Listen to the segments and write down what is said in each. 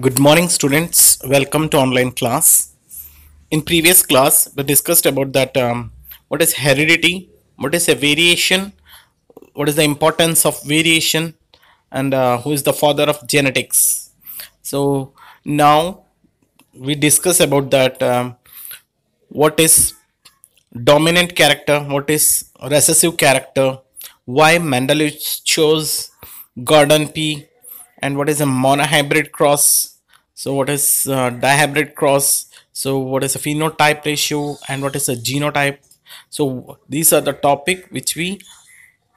Good morning, students. Welcome to online class. In previous class, we discussed about that what is heredity, what is a variation, what is the importance of variation, and who is the father of genetics. So now we discuss about that what is dominant character, what is recessive character, why Mendeleev chose Gordon P, and what is a monohybrid cross. So what is dihybrid cross? So what is a phenotype ratio and what is a genotype? So these are the topic which we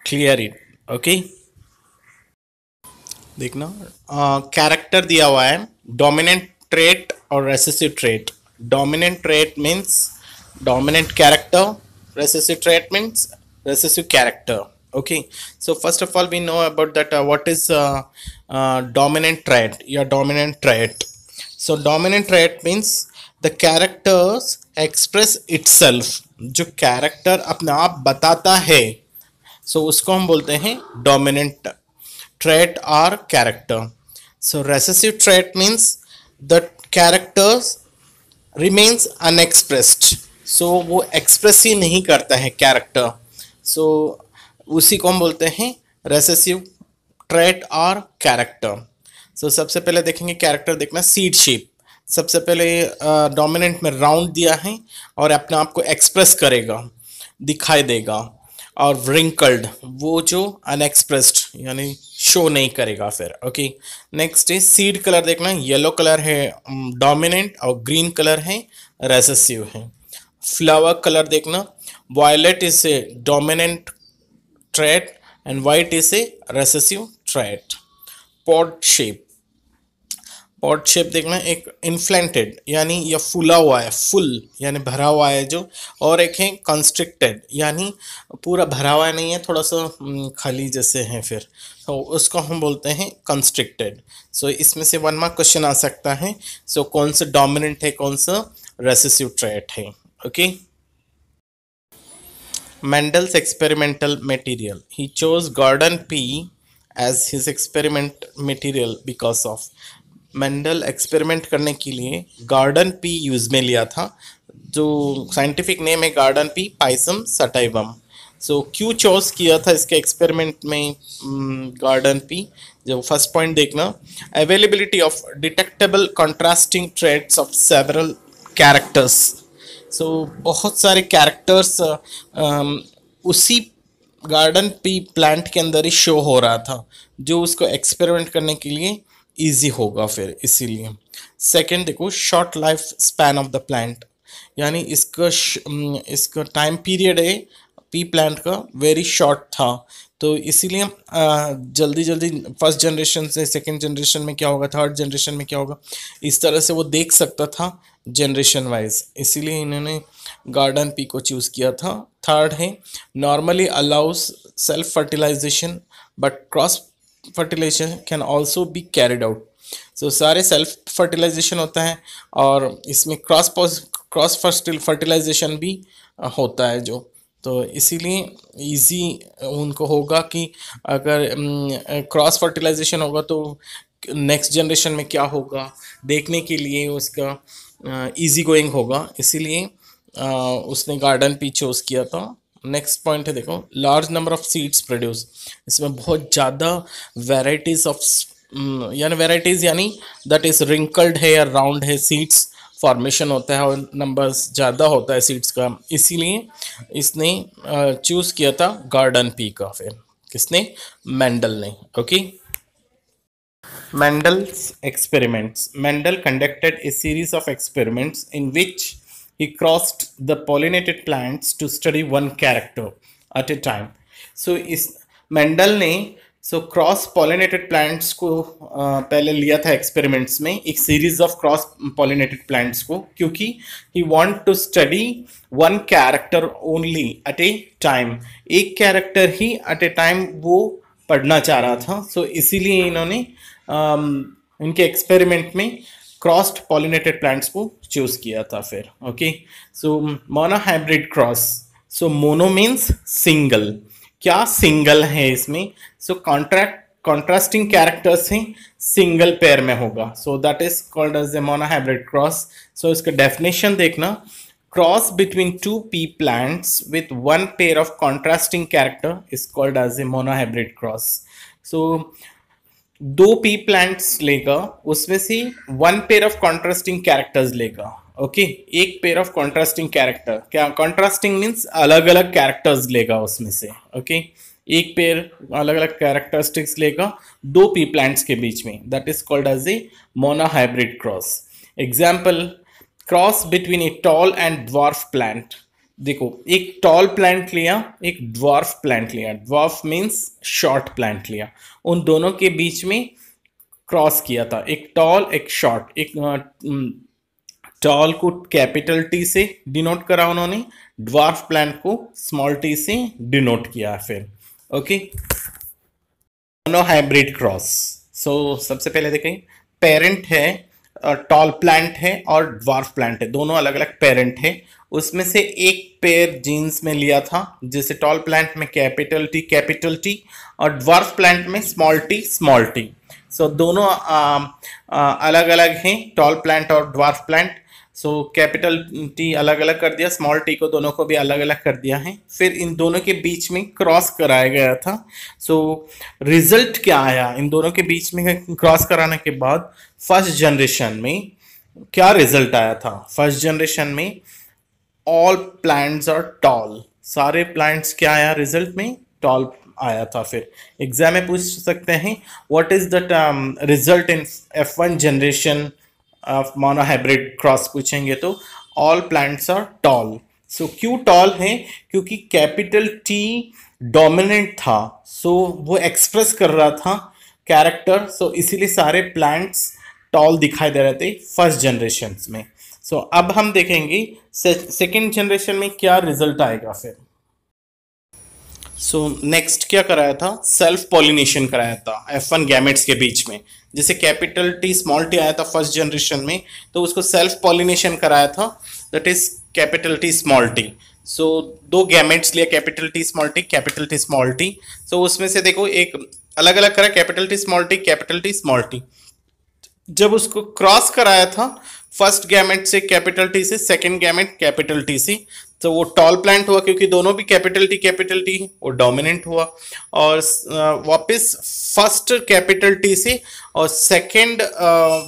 clear it. Okay, देखना character दिया हुआ है dominant trait और recessive trait dominant trait means dominant character recessive trait means recessive character. Okay, so first of all we know about that what is dominant trait या dominant trait. So dominant trait means the characters express itself, जो character अपने आप बताता है, so उसको हम बोलते हैं dominant trait or character. So recessive trait means the characters remains unexpressed, so वो एक्सप्रेस ही नहीं करता है कैरेक्टर, सो उसी को हम बोलते हैं रेसेसिव ट्रेट और कैरेक्टर. सो सबसे पहले देखेंगे कैरेक्टर, देखना सीड शेप. सबसे पहले डोमिनेंट में राउंड दिया है और अपने आप को एक्सप्रेस करेगा, दिखाई देगा, और व्रिंकल्ड वो जो अनएक्सप्रेस्ड यानी शो नहीं करेगा फिर. ओके, नेक्स्ट है सीड कलर. देखना येलो कलर है डोमिनेंट और ग्रीन कलर है रेसेसिव है. फ्लावर कलर देखना violet is a dominant trait and white is a recessive trait. Pod shape, pod shape देखना एक इन्फ्लेंटेड यानी ये फूला हुआ है, फुल यानी भरा हुआ है जो, और एक है कंस्ट्रिक्टेड यानी पूरा भरा हुआ नहीं है, थोड़ा सा खाली जैसे है, फिर तो उसको हम बोलते हैं कंस्ट्रिक्टेड. सो इसमें से वन मार्क क्वेश्चन आ सकता है. सो कौन सा डोमिनेंट है, कौन सा रेसेसिव ट्रेट है. Okay, Mendel's experimental material. He chose Gordon P as his experiment material because of Mendel experiment करने के लिए गार्डन पी यूज में लिया था, जो साइंटिफिक नेम है garden pea Pisum sativum. So क्यों चॉइस किया था इसके एक्सपेरिमेंट में गार्डन पी, जो फर्स्ट पॉइंट देखना availability of detectable contrasting traits of several characters. So बहुत सारे कैरेक्टर्स उसी गार्डन पी प्लांट के अंदर ही शो हो रहा था, जो उसको एक्सपेरिमेंट करने के लिए इजी होगा फिर, इसीलिए. सेकंड देखो short life span of the plant, यानी इसका टाइम पीरियड है पी प्लांट का वेरी शॉर्ट था, तो इसीलिए जल्दी जल्दी फर्स्ट जनरेशन से सेकंड जनरेशन में क्या होगा, थर्ड जनरेशन में क्या होगा, इस तरह से वो देख सकता था जनरेशन वाइज, इसीलिए इन्होंने गार्डन पी को चूज़ किया था. थर्ड है normally allows self fertilization but cross fertilization can also be carried out. So सारे सेल्फ फर्टिलाइजेशन होता है और इसमें क्रॉस फर्टिलाइजेशन भी होता है जो, तो इसीलिए इजी उनको होगा कि अगर क्रॉस फर्टिलाइजेशन होगा तो नेक्स्ट जनरेशन में क्या होगा देखने के लिए उसका इजी गोइंग होगा, इसीलिए उसने गार्डन पी चूज किया था. नेक्स्ट पॉइंट है देखो large number of seeds produce. इसमें बहुत ज़्यादा वेराइटीज ऑफ यानी दैट इज रिंकल्ड है या राउंड है, सीड्स फॉर्मेशन होता है और नंबर्स ज़्यादा होता है सीड्स का, इसीलिए इसने चूज़ किया था गार्डन पी का. फिर किसने, मेंडल ने. Okay, Mendel's experiments. Mendel conducted a series of experiments in which he crossed the pollinated plants to study one character at a time. So इस मेंडल ने क्रॉस पॉलिनेटेड प्लांट्स को पहले लिया था एक्सपेरिमेंट्स में, एक series of cross pollinated plants को, क्योंकि he want to study one character only at a time, एक कैरेक्टर ही एट ए टाइम वो पढ़ना चाह रहा था. सो इसीलिए इन्होंने इनके एक्सपेरिमेंट में क्रॉस्ड पॉलिनेटेड प्लांट्स को चूज किया था फिर. Okay, so monohybrid cross. So mono means single, क्या सिंगल है इसमें. सो कॉन्ट्रास्टिंग कैरेक्टर्स हैं सिंगल पेयर में होगा, so that is called as a monohybrid cross. So इसका डेफिनेशन देखना, cross between two pea plants with one pair of contrasting character is called as a monohybrid cross. So दो pea plants लेगा, उसमें से one pair of contrasting characters लेगा। Okay एक pair of contrasting character, क्या contrasting means अलग अलग characters लेगा उसमें से। ओके एक पेयर अलग अलग कैरेक्टरिस्टिक्स लेगा दो पी प्लांट्स के बीच में, that is called as a monohybrid cross. Example, cross between a tall and dwarf plant. देखो एक टॉल प्लांट लिया, एक ड्वार्फ प्लांट लिया, ड्वार्फ मीन्स शॉर्ट प्लांट लिया, उन दोनों के बीच में क्रॉस किया था, एक टॉल एक शॉर्ट। एक टॉल को कैपिटल टी से डिनोट करा उन्होंने, ड्वार्फ प्लांट को स्मॉल टी से डिनोट किया फिर। Okay monohybrid cross. सो सबसे पहले देखें, पेरेंट है टॉल प्लांट है और ड्वार्फ प्लांट है, दोनों अलग अलग पेरेंट है। उसमें से एक पेयर जीन्स में लिया था, जैसे टॉल प्लांट में कैपिटल टी और ड्वार्फ प्लांट में स्मॉल टी। सो दोनों अलग अलग हैं, टॉल प्लांट और dwarf plant. So capital T अलग अलग कर दिया, स्मॉल टी को दोनों को भी अलग अलग कर दिया है, फिर इन दोनों के बीच में क्रॉस कराया गया था। सो रिजल्ट क्या आया इन दोनों के बीच में क्रॉस कराने के बाद? फर्स्ट जनरेशन में क्या रिजल्ट आया था? फर्स्ट जनरेशन में ऑल प्लांट्स आर टॉल, सारे प्लांट्स क्या आया रिजल्ट में? टॉल आया था। फिर एग्जाम में पूछ सकते हैं what is the result in F1 generation of monohybrid cross, पूछेंगे तो ऑल प्लांट्स आर टॉल। सो क्यों टॉल है? क्योंकि कैपिटल टी डोमिनेंट था, सो वो एक्सप्रेस कर रहा था कैरेक्टर, सो इसीलिए सारे प्लांट्स टॉल दिखाई दे रहे थे फर्स्ट जनरेशन में। सो अब हम देखेंगे सेकेंड जनरेशन में क्या रिजल्ट आएगा फिर। सो नेक्स्ट क्या कराया था? सेल्फ पॉलिनेशन कराया था F1 गैमेट्स के बीच में। जैसे कैपिटल टी स्मॉल टी आया था फर्स्ट जनरेशन में, तो उसको सेल्फ पॉलिनेशन कराया था, that is capital T small T. So दो गैमेट्स लिया, capital T small T. So उसमें से देखो एक अलग अलग करा, कैपिटल टी स्मॉल टी। जब उसको क्रॉस कराया था फर्स्ट गैमेट से कैपिटल टी से, सेकेंड गैमेट कैपिटल टी से, तो वो टॉल प्लांट हुआ क्योंकि दोनों भी कैपिटल टी वो डोमिनेंट हुआ। और वापस फर्स्ट कैपिटल टी से और सेकेंड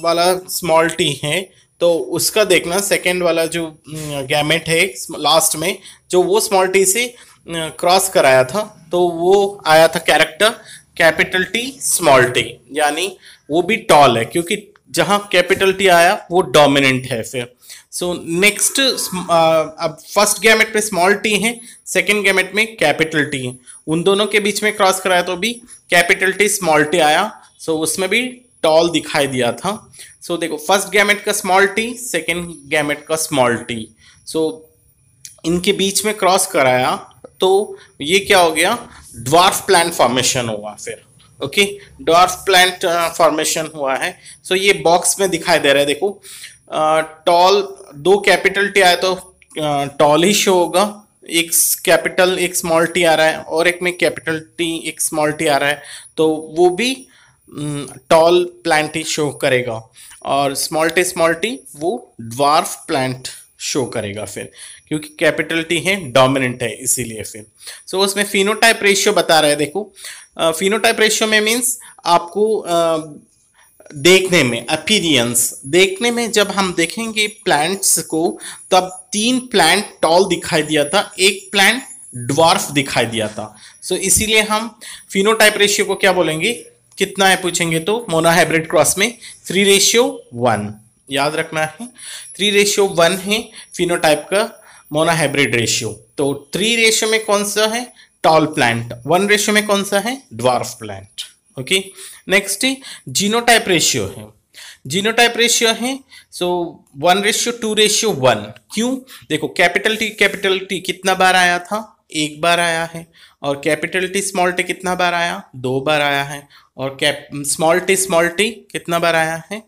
वाला स्मॉल टी है, तो उसका देखना सेकेंड वाला जो गैमेट है लास्ट में, जो वो स्मॉल टी से क्रॉस कराया था, तो वो आया था character capital T small T, यानी वो भी टॉल है क्योंकि जहां कैपिटल टी आया वो डोमिनेंट है। फिर सो नेक्स्ट अब फर्स्ट गैमेट पे स्मॉल टी है, सेकंड गैमेट में कैपिटल टी है, उन दोनों के बीच में क्रॉस कराया तो भी कैपिटल टी स्मॉल टी आया, सो उसमें भी टॉल दिखाई दिया था। सो देखो फर्स्ट गैमेट का स्मॉल टी, सेकंड गैमेट का स्मॉल टी, सो इनके बीच में क्रॉस कराया तो ये क्या हो गया? ड्वार्फ प्लांट फॉर्मेशन हुआ फिर। ओके ड्वार्फ प्लांट फॉर्मेशन हुआ है। सो ये बॉक्स में दिखाई दे रहा है, देखो टॉल दो कैपिटल टी आया तो टॉल ही शो होगा, एक कैपिटल एक स्मॉल टी आ रहा है और एक में कैपिटल टी एक स्मॉल टी आ रहा है, तो वो भी टॉल प्लांट ही शो करेगा, और स्मॉल टी वो ड्वार्फ प्लांट शो करेगा फिर, क्योंकि कैपिटल टी है डोमिनेंट है इसीलिए। फिर सो उसमें फिनोटाइप रेशियो बता रहे हैं, देखो फिनोटाइप रेशियो में मीन्स आपको देखने में अपीयरेंस, देखने में जब हम देखेंगे प्लांट्स को तब 3 प्लांट टॉल दिखाई दिया था, एक प्लांट ड्वार्फ दिखाई दिया था। सो इसीलिए हम फिनोटाइप रेशियो को क्या बोलेंगे, कितना है पूछेंगे तो मोनोहाइब्रिड क्रॉस में 3:1 याद रखना है, 3:1 है फिनोटाइप का मोनोहाइब्रिड रेशियो। तो 3 रेशियो में कौन सा है? टॉल प्लांट, 1 रेशियो में कौन सा है? Dwarf plant. Okay next genotype ratio है, जीनोटाइप रेशियो है सो 1:2:1। क्यों? देखो कैपिटल टी कितना बार आया था? 1 बार आया है, और कैपिटल टी स्मॉल टी कितना बार आया? 2 बार आया है, और स्मॉल टी कितना बार आया है?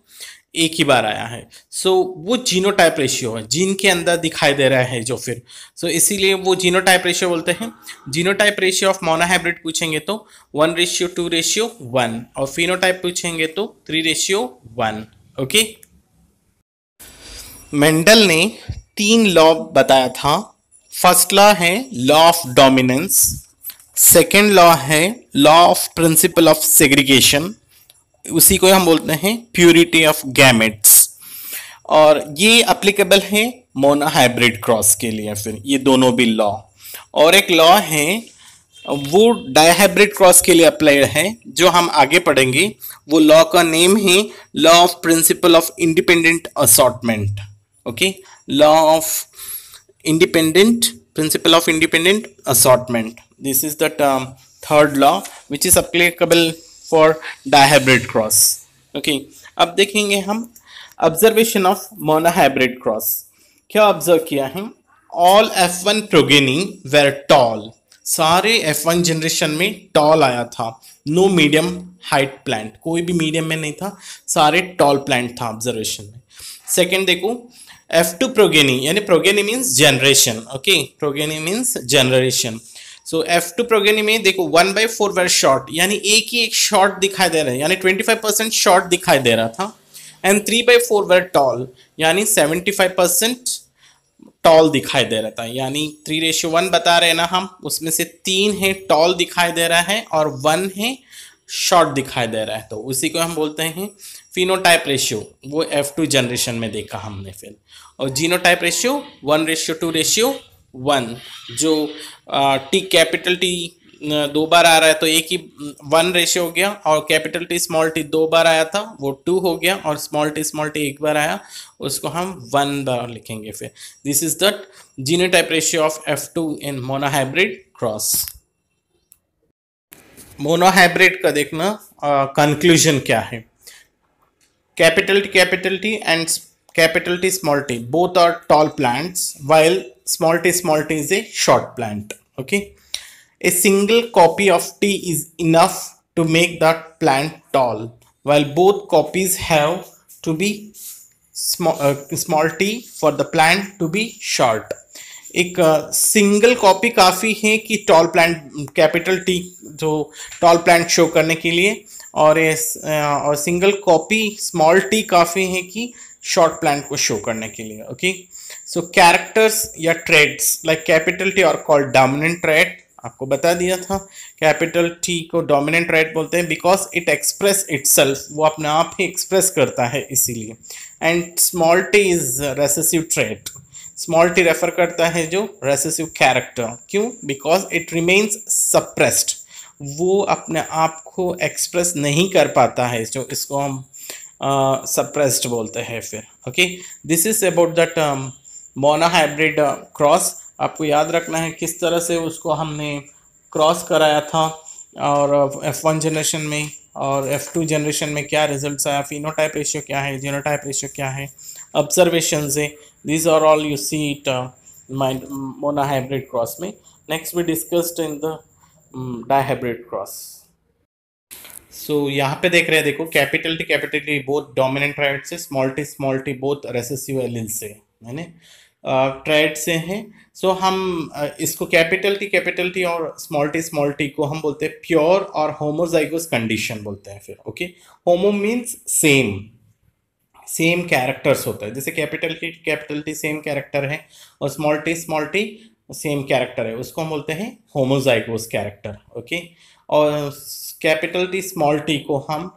एक ही बार आया है। सो वो जीनोटाइप रेशियो है, जीन के अंदर दिखाई दे रहा है जो फिर, सो इसीलिए वो जीनोटाइप रेशियो बोलते हैं। जीनोटाइप रेशियो ऑफ मोनोहाइब्रिड पूछेंगे तो 1:2:1, और फिनोटाइप पूछेंगे तो 3:1। ओके। मेंडल ने 3 लॉ बताया था। फर्स्ट लॉ है law of dominance, second law है law of principle of segregation, उसी को हम बोलते हैं प्यूरिटी ऑफ गैमेट्स, और ये अप्लीकेबल है मोनोहाइब्रिड क्रॉस के लिए फिर ये दोनों भी लॉ। और एक लॉ है वो डायहाइब्रिड क्रॉस के लिए अप्लाइड है, जो हम आगे पढ़ेंगे। वो लॉ का नेम है law of principle of independent assortment. Okay, law of independent principle of independent assortment. This is the third law which is applicable for dihybrid cross. Okay, अब देखेंगे हम observation of monohybrid cross। क्या observe किया है? All F1 progeny were tall। सारे F1 generation में toll आया था। नो मीडियम हाइट प्लांट, कोई भी मीडियम में नहीं था, सारे टॉल प्लांट था ऑब्जर्वेशन में। सेकेंड देखो, F2 progeny, यानी progeny means generation. Okay, progeny means generation. So F2 progeny में देखो 1/4 वेर शॉर्ट, यानी एक ही एक शॉर्ट दिखाई दे रहा है, यानी 25% शॉर्ट दिखाई दे रहा था। एंड 3/4 वेर टॉल, यानी 75% टॉल दिखाई दे रहा था। यानी 3:1 बता रहे हैं ना हम, उसमें से 3 है टॉल दिखाई दे रहा है और 1 है शॉर्ट दिखाई दे रहा है, तो उसी को हम बोलते हैं फिनोटाइप रेशियो। वो F2 जनरेशन में देखा हमने फिर। और जीनोटाइप रेशियो 1:2:1, जो टी कैपिटल टी 2 बार आ रहा है तो एक ही 1 रेशियो हो गया, और कैपिटल टी स्मॉल टी 2 बार आया था वो 2 हो गया, और स्मॉल टी 1 बार आया उसको हम 1 बार लिखेंगे फिर। This is the genotype ratio of F2 in monohybrid cross. Monohybrid का देखना कंक्लूजन क्या है। Capital T and capital T small t both are tall plants, while small t is a short plant. Okay, a single copy of T is enough to make that plant tall, while both copies have to be small t for the plant to be short. एक single copy काफ़ी है कि tall plant capital T जो tall plant show करने के लिए, और single copy small T काफ़ी है कि शॉर्ट प्लांट को शो करने के लिए। ओके, सो कैरेक्टर्स या ट्रेड्स लाइक कैपिटल टी और कॉल्ड डोमिनेंट ट्रेड, आपको बता दिया था। कैपिटल टी को डोमिनेंट ट्रेड बोलते हैं बिकॉज इट एक्सप्रेस इटसेल्फ, वो अपने आप ही एक्सप्रेस करता है इसीलिए। And small T is recessive trade, small T refer करता है जो रेसेसिव कैरेक्टर। क्यों? बिकॉज इट रिमेन्स सप्रेस्ड, वो अपने आप को एक्सप्रेस नहीं कर पाता है, जो इसको हम सप्रेस्ड बोलते हैं फिर। Okay, this is about that monohybrid cross. आपको याद रखना है किस तरह से उसको हमने क्रॉस कराया था, और F1 जनरेशन में और F2 जनरेशन में क्या रिजल्ट्स आया, फिनोटाइप रेशियो क्या है, जीनोटाइप रेशियो क्या है, ऑब्जर्वेशन से। This are all you see it monohybrid cross में। Next we discussed in the dihybrid cross. So यहाँ पे देख रहे हैं, देखो capital T both dominant trait से, small T both recessive allele से, यानी ट्राइड से हैं। सो हम इसको कैपिटल टी और स्मॉल टी को हम बोलते हैं प्योर और होमोजाइगोस कंडीशन बोलते हैं फिर। ओके, होमो मीन्स सेम कैरेक्टर्स होता है, जैसे कैपिटल टी सेम कैरेक्टर है और स्मॉल टी सेम कैरेक्टर है, उसको हम बोलते हैं होमोजाइगोस कैरेक्टर। ओके, और कैपिटल टी स्मॉल टी को हम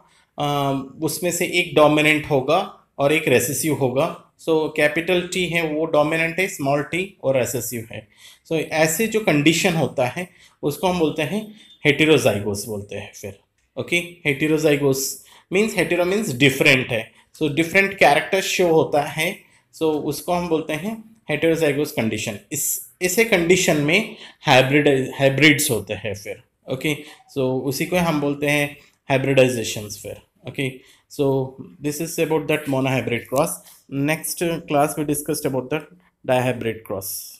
उसमें से एक डोमिनेंट होगा और एक रेसेसिव होगा। सो कैपिटल टी है वो डोमिनेंट है, स्मॉल टी और रेसेसिव है। सो ऐसे जो कंडीशन होता है उसको हम बोलते हैं हेटेरोजाइगोस बोलते हैं फिर। ओके, हेटेरोजाइगोस मीन्स डिफरेंट है, सो डिफरेंट कैरेक्टर शो होता है, सो उसको हम बोलते हैं हेटेरोजाइगोस कंडीशन। इसे कंडीशन में हाइब्रिड्स होते हैं फिर। ओके, सो उसी को हम बोलते हैं हाइब्रिडाइजेशंस फिर। Okay, so this is about that monohybrid cross. Next class we discussed about the dihybrid cross.